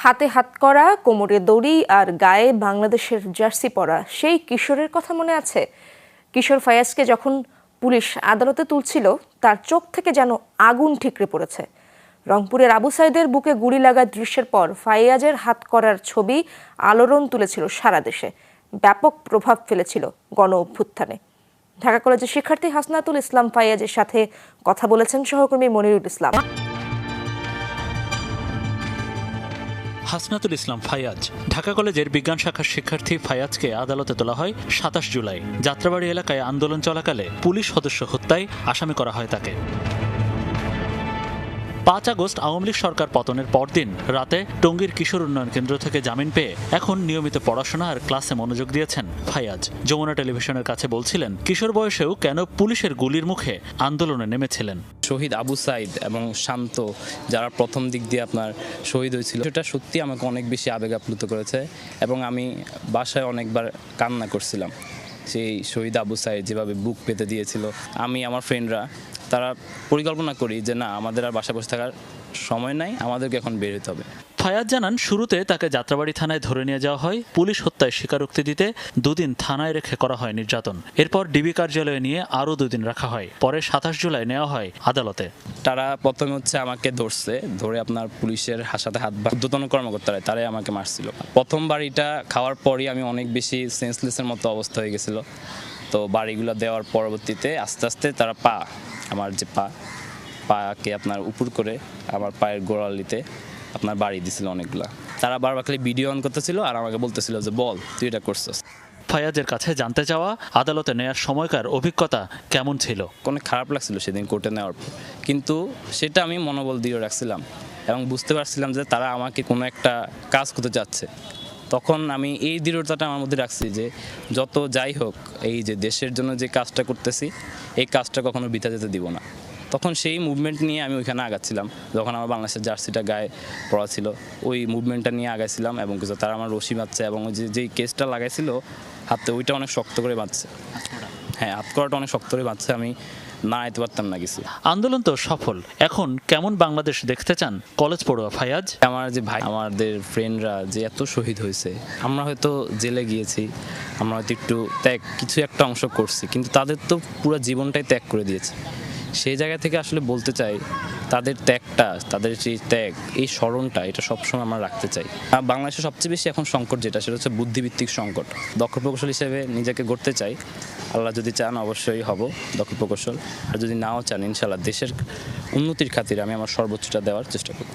হাতে হাত করা, কোমরে দড়ি আর গায়ে বাংলাদেশের জার্সি পরা সেই কিশোরের কথা মনে আছে? কিশোর ফায়াজকে যখন পুলিশ আদালতে তুলছিল, তার চোখ থেকে যেন আগুন ঠিকরে পড়েছে। রংপুরের আবু সাইদের বুকে গুলি লাগা দৃশ্যের পর ফায়াজের হাত করার ছবি আলোড়ন তুলেছিল সারা দেশে, ব্যাপক প্রভাব ফেলেছিল গণ অভ্যুত্থানে। ঢাকা কলেজের শিক্ষার্থী হাসনাতুল ইসলাম ফায়াজের সাথে কথা বলেছেন সহকর্মী মনিরুল ইসলাম। হাসনাতুল ইসলাম ফায়াজ ঢাকা কলেজের বিজ্ঞান শাখার শিক্ষার্থী ফায়াজকে আদালতে তোলা হয় ২৭ জুলাই। যাত্রাবাড়ি এলাকায় আন্দোলন চলাকালে পুলিশ সদস্য হত্যায় আসামি করা হয় তাকে। ৫ আগস্ট আওয়ামী লীগ সরকার পতনের পরদিন রাতে টঙ্গীর কিশোর উন্নয়ন কেন্দ্র থেকে জামিন পেয়ে এখন নিয়মিত পড়াশোনা আর ক্লাসে মনোযোগ দিয়েছেন ফায়াজ। যমুনা টেলিভিশনের কাছে বলছিলেন, কিশোর বয়সেও কেন পুলিশের গুলির মুখে আন্দোলনে নেমেছিলেন। শহীদ আবু সাইদ এবং শান্ত যারা প্রথম দিক দিয়ে আপনার শহীদ হয়েছিল, সেটা সত্যি আমাকে অনেক বেশি আবেগ আপ্লুত করেছে এবং আমি বাসায় অনেকবার কান্না করছিলাম। সেই শহীদ আবু সাইদ যেভাবে বুক পেতে দিয়েছিল, আমি আমার ফ্রেন্ডরা তারা পরিকল্পনা করি যে না, আমাদের আর বাসায় বসে থাকার সময় নাই, আমাদেরকে এখন বের হতে হবে। ফায়াজ জানান, শুরুতে তাকে যাত্রাবাড়ি থানায় ধরে নিয়ে যাওয়া হয়। পুলিশ হত্যায় স্বীকারোক্তি দিতে ২ দিন থানায় রেখে করা হয় নির্যাতন। এরপর ডিবি কার্যালয়ে নিয়ে আরও ২ দিন রাখা হয়। পরে ২৭ জুলাই নেওয়া হয় আদালতে। তারা প্রথমে আমাকে ধরে আপনার পুলিশের সাথে হাত ঊর্ধ্বতন কর্মকর্তারা তারাই আমাকে মারছিল। প্রথম বাড়িটা খাওয়ার পরই আমি অনেক বেশি সেন্সলেসের মতো অবস্থা হয়ে গেছিল। তো বাড়িগুলো দেওয়ার পরবর্তীতে আস্তে আস্তে তারা আমার যে পাকে আপনার উপর করে আমার পায়ের গোড়ালিতে আপনার বাড়ি দিছিল অনেকগুলা। তারা বারবার খালি ভিডিও অন করতেছিল আর আমাকে বলতেছিল যে বল তুই এটা করছিস। ফায়াজের কাছে জানতে চাওয়া, আদালতে নেয়ার সময়কার অভিজ্ঞতা কেমন ছিল। অনেক খারাপ লাগছিল সেদিন কোর্টে নেওয়ার পর, কিন্তু সেটা আমি মনোবল দিয়ে রাখছিলাম এবং বুঝতে পারছিলাম যে তারা আমাকে কোনো একটা কাজ করতে চাচ্ছে। তখন আমি এই দৃঢ়তাটা আমার মধ্যে রাখছি যে যত যাই হোক, এই যে দেশের জন্য যে কাজটা করতেছি, এই কাজটা কখনো বৃথা যেতে দিব না। তখন সেই মুভমেন্ট নিয়ে আমি ওইখানে আগাচ্ছিলাম। যখন আমার বাংলাদেশের জার্সিটা গায়ে পড়া ছিল, ওই মুভমেন্টটা নিয়ে আগাইছিলাম এবং কিছু তারা আমার রশি বাঁধছে এবং যেই কেসটা লাগাইছিল হাতে, ওইটা অনেক শক্ত করে বাঁধছে। হ্যাঁ, হাত করাটা অনেক শক্ত করে বাঁধছে, আমি না আইতে পারতাম না কিছু। আন্দোলন তো সফল, এখন কেমন বাংলাদেশ দেখতে চান কলেজ পড়ুয়া ফায়াজ? আমার যে ভাই, আমাদের ফ্রেন্ডরা যে এত শহীদ হয়েছে, আমরা হয়তো জেলে গিয়েছি, আমরা হয়তো একটু কিছু একটা অংশ করছি, কিন্তু তাদের তো পুরো জীবনটাই ত্যাগ করে দিয়েছে। সেই জায়গা থেকে আসলে বলতে চাই, তাদের ত্যাগটা, তাদের যে ত্যাগ, এই স্মরণটা, এটা সবসময় আমরা রাখতে চাই। আর বাংলাদেশে সবচেয়ে বেশি এখন সংকট যেটা, সেটা হচ্ছে বুদ্ধিভিত্তিক সংকট। দক্ষ প্রকৌশল হিসেবে নিজেকে গড়তে চাই। আল্লাহ যদি চান অবশ্যই হব দক্ষ প্রকৌশল, আর যদি নাও চান ইনশাআল্লাহ দেশের উন্নতির খাতিরে আমি আমার সর্বোচ্চটা দেওয়ার চেষ্টা করব।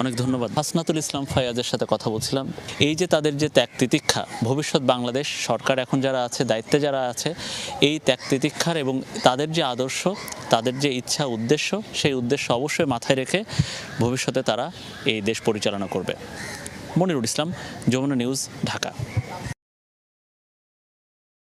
অনেক ধন্যবাদ। হাসনাতুল ইসলাম ফায়াজের সাথে কথা বলছিলাম। এই যে তাদের যে ত্যাগ তিতিক্ষা, ভবিষ্যৎ বাংলাদেশ সরকার এখন যারা আছে, দায়িত্বে যারা আছে, এই ত্যাগ তিতিক্ষার এবং তাদের যে আদর্শ, তাদের যে ইচ্ছা উদ্দেশ্য, সেই উদ্দেশ্য অবশ্যই মাথায় রেখে ভবিষ্যতে তারা এই দেশ পরিচালনা করবে। মনিরুল ইসলাম, যমুনা নিউজ, ঢাকা।